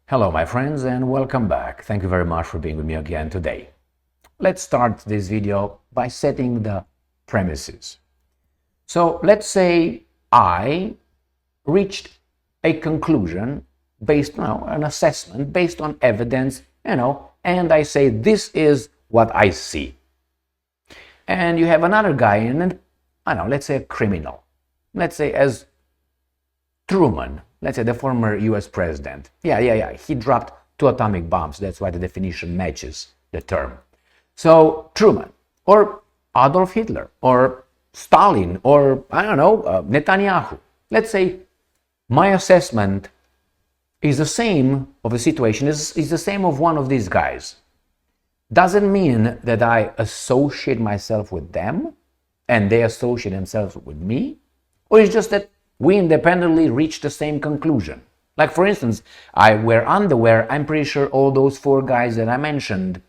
Hello, my friends, and welcome back. Thank you very much for being with me again today. Let's start this video by setting the premises. So let's say I reached a conclusion based on an assessment, based on evidence, and I say this is what I see. And you have another guy in, let's say a criminal. Let's say as Truman, let's say the former US president. Yeah. He dropped 2 atomic bombs. That's why the definition matches the term. So Truman, or Adolf Hitler, or Stalin, or Netanyahu. Let's say my assessment is the same of the situation, is the same of one of these guys. Doesn't mean that I associate myself with them and they associate themselves with me, or it's just that we independently reach the same conclusion. Like, for instance, I wear underwear. I'm pretty sure all those 4 guys that I mentioned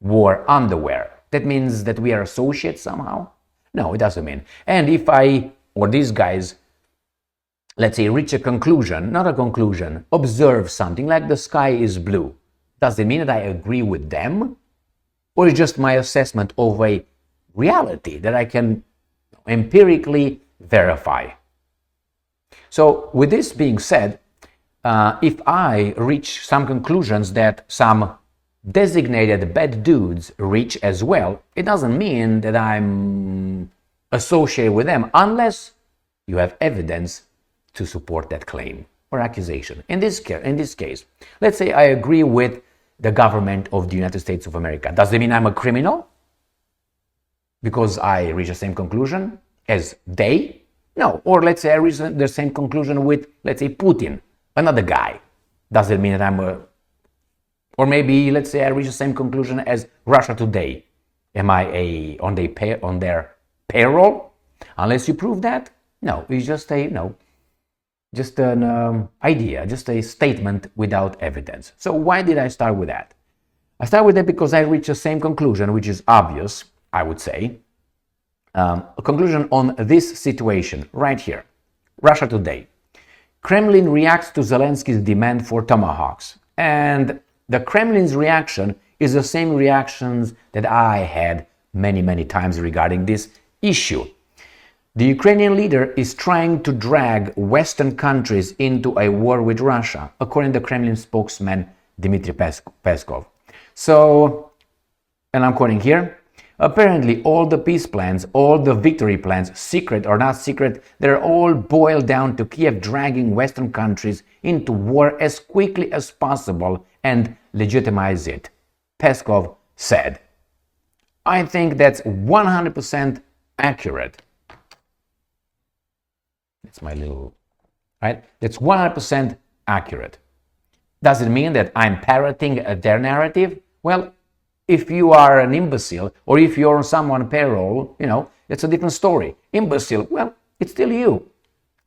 wore underwear. That means that we are associates somehow? No, it doesn't mean. And if I, or these guys, let's say, reach a conclusion, not a conclusion, observe something like the sky is blue, does it mean that I agree with them? Or is just my assessment of a reality that I can empirically verify? So with this being said, if I reach some conclusions that some designated bad dudes reach as well, it doesn't mean that I'm associated with them unless you have evidence to support that claim or accusation. In this case, let's say I agree with the government of the United States of America. Does it mean I'm a criminal because I reach the same conclusion as they? No. Or let's say I reach the same conclusion with, let's say, Putin, another guy. Does it mean that I'm a... Or maybe, let's say I reach the same conclusion as Russia Today. Am I on their payroll? Unless you prove that? No, it's just an idea, just a statement without evidence. So why did I start with that? I start with that because I reached the same conclusion, which is obvious, I would say. A conclusion on this situation right here. Russia Today. Kremlin reacts to Zelensky's demand for tomahawks. And the Kremlin's reaction is the same reactions that I had many times regarding this issue. The Ukrainian leader is trying to drag Western countries into a war with Russia, according to Kremlin spokesman Dmitry Peskov. So, and I'm quoting here, apparently all the peace plans, all the victory plans, secret or not secret, they're all boiled down to Kiev dragging Western countries into war as quickly as possible and legitimize it, Peskov said. I think that's 100% accurate. It's my little, right? That's 100% accurate. Does it mean that I'm parroting their narrative? Well, if you are an imbecile or if you're on someone's payroll, it's a different story. Imbecile, well, it's still you.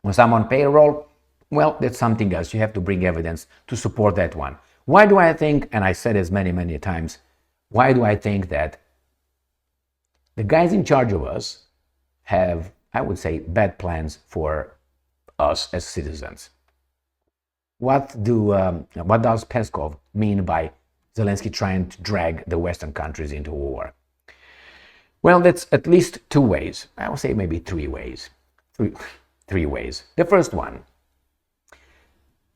When someone payroll, well, that's something else. You have to bring evidence to support that one. Why do I think, and I said this many times, why do I think that the guys in charge of us have, I would say, bad plans for us as citizens? What does Peskov mean by Zelensky trying to drag the Western countries into war? Well, that's at least 2 ways. I would say maybe 3 ways. Three ways. The first one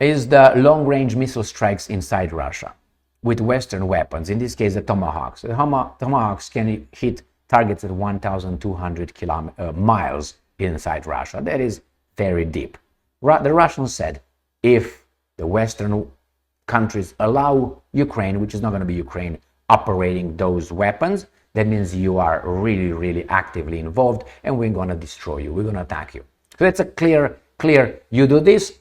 is the long-range missile strikes inside Russia with Western weapons, in this case the Tomahawks. The Tomahawks can hit targets at 1,200 miles inside Russia. That is very deep. The Russians said if the Western countries allow Ukraine, which is not going to be Ukraine, operating those weapons, that means you are really actively involved and we're going to destroy you, we're going to attack you. So that's a clear, you do this,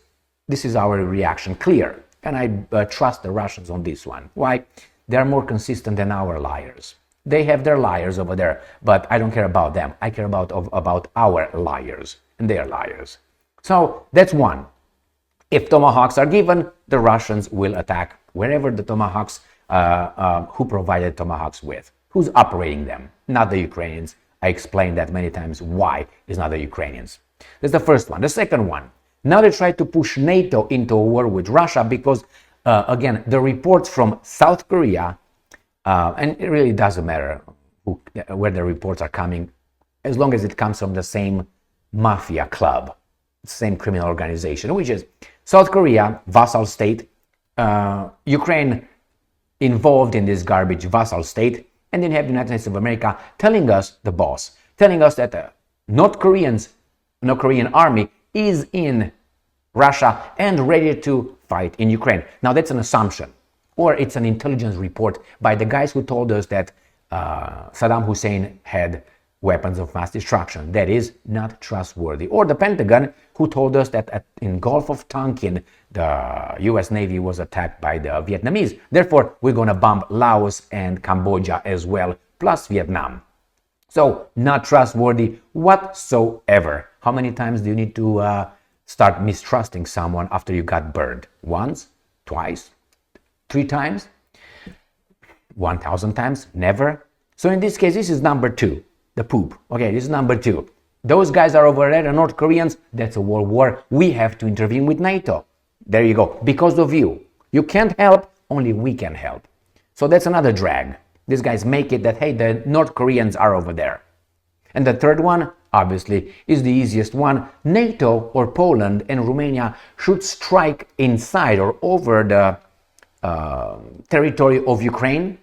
this is our reaction, clear. And I trust the Russians on this one. Why? They're more consistent than our liars. They have their liars over there, but I don't care about them. I care about our liars and their liars. So that's one. If tomahawks are given, the Russians will attack wherever the tomahawks, who provided tomahawks with. Who's operating them? Not the Ukrainians. I explained that many times why it's not the Ukrainians. That's the first one. The second one. Now they try to push NATO into a war with Russia because again, the reports from South Korea, and it really doesn't matter where the reports are coming, as long as it comes from the same mafia club, same criminal organization, which is South Korea, vassal state, Ukraine involved in this garbage vassal state, and then you have the United States of America telling us, the boss, telling us that the North Korean army is in Russia and ready to fight in Ukraine. Now that's an assumption, or it's an intelligence report by the guys who told us that Saddam Hussein had weapons of mass destruction. That is not trustworthy. Or the Pentagon, who told us that in Gulf of Tonkin, the US Navy was attacked by the Vietnamese. Therefore, we're going to bomb Laos and Cambodia as well, plus Vietnam. So, not trustworthy whatsoever. How many times do you need to start mistrusting someone after you got burned? Once? Twice? 3 times? 1,000 times? Never? So in this case, this is number 2. The poop. Okay, this is number 2. Those guys are over there, the North Koreans, that's a world war. We have to intervene with NATO. There you go. Because of you. You can't help, only we can help. So that's another drag. These guys make it that, hey, the North Koreans are over there. And the third one, obviously, is the easiest one. NATO or Poland and Romania should strike inside or over the territory of Ukraine,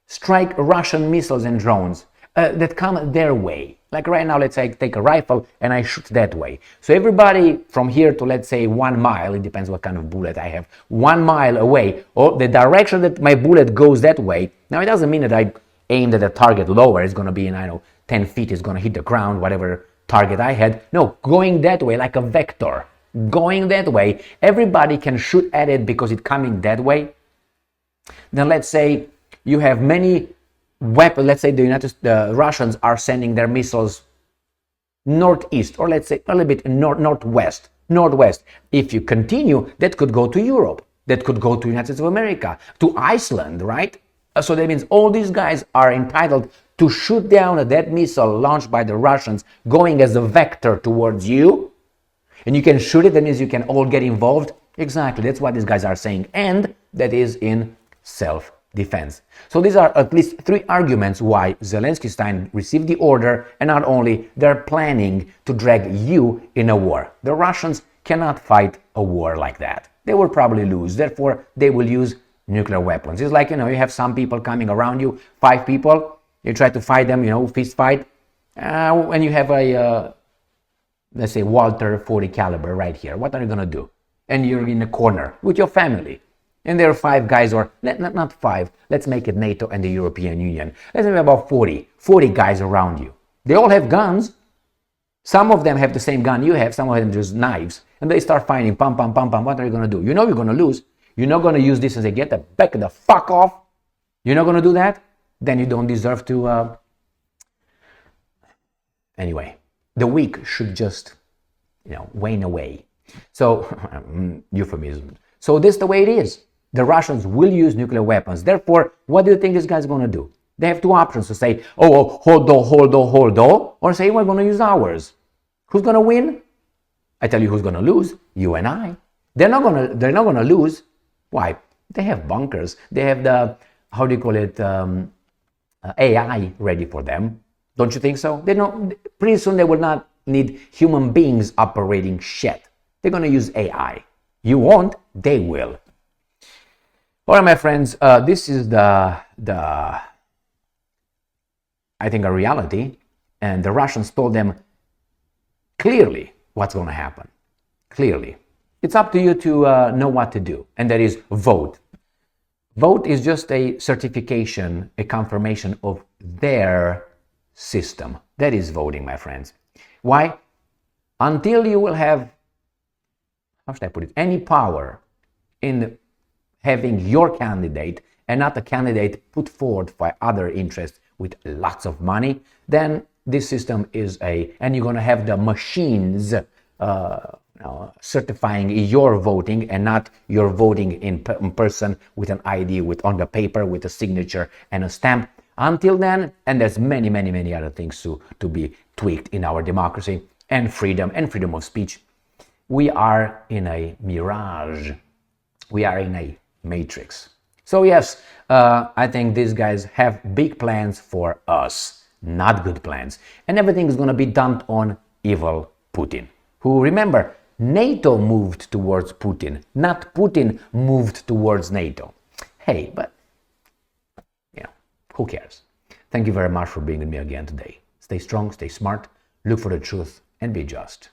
strike Russian missiles and drones that come their way. Like right now, let's say I take a rifle and I shoot that way. So everybody from here to, let's say, 1 mile, it depends what kind of bullet I have, 1 mile away, or the direction that my bullet goes that way. Now, it doesn't mean that I aimed at a target lower. It's going to be, 10 feet, it's going to hit the ground, whatever target I had. No, going that way like a vector. Going that way, everybody can shoot at it because it's coming that way. Then let's say you have many weapons. Let's say the Russians are sending their missiles northeast, or let's say a little bit northwest. If you continue, that could go to Europe. That could go to United States of America, to Iceland, right? So that means all these guys are entitled to shoot down that missile launched by the Russians going as a vector towards you. And you can shoot it, that means you can all get involved. Exactly, that's what these guys are saying. And that is in self-defense. So these are at least 3 arguments why Zelensky Stein received the order, and not only, they're planning to drag you in a war. The Russians cannot fight a war like that. They will probably lose. Therefore, they will use nuclear weapons. It's like, you have some people coming around you, 5 people, you try to fight them, fist fight, and you have a let's say Walter 40 caliber right here. What are you going to do? And you're in a corner with your family. And there are 5 guys, or not 5, let's make it NATO and the European Union. Let's have about 40 guys around you. They all have guns. Some of them have the same gun you have, some of them just knives. And they start fighting, pam, pam, pam, pam. What are you going to do? You know you're going to lose. You're not going to use this and say, get the back the fuck off. You're not going to do that? Then you don't deserve to... Anyway. The weak should just, wane away. So, euphemism. So this is the way it is. The Russians will use nuclear weapons. Therefore, what do you think this guy's going to do? They have 2 options to say, hold on, or say, we're going to use ours. Who's going to win? I tell you who's going to lose. You and I. They're not going to lose. Why? They have bunkers. They have the, AI ready for them. Don't you think so? Pretty soon they will not need human beings operating shit. They're going to use AI. You won't, they will. All right, my friends, this is I think, a reality. And the Russians told them clearly what's going to happen. Clearly. It's up to you to know what to do. And that is vote. Vote is just a certification, a confirmation of their system. That is voting, my friends. Why? Until you will have, how should I put it, any power in having your candidate and not a candidate put forward by other interests with lots of money, then this system is and you're going to have the machines certifying your voting and not your voting in person with an ID, on the paper, with a signature and a stamp. Until then, and there's many, many, many other things to be tweaked in our democracy and freedom of speech, we are in a mirage. we are in a matrix. So yes, I think these guys have big plans for us, not good plans. And everything is going to be dumped on evil Putin, who, remember, NATO moved towards Putin, not Putin moved towards NATO. Hey, but, who cares? Thank you very much for being with me again today. Stay strong, stay smart, look for the truth, and be just.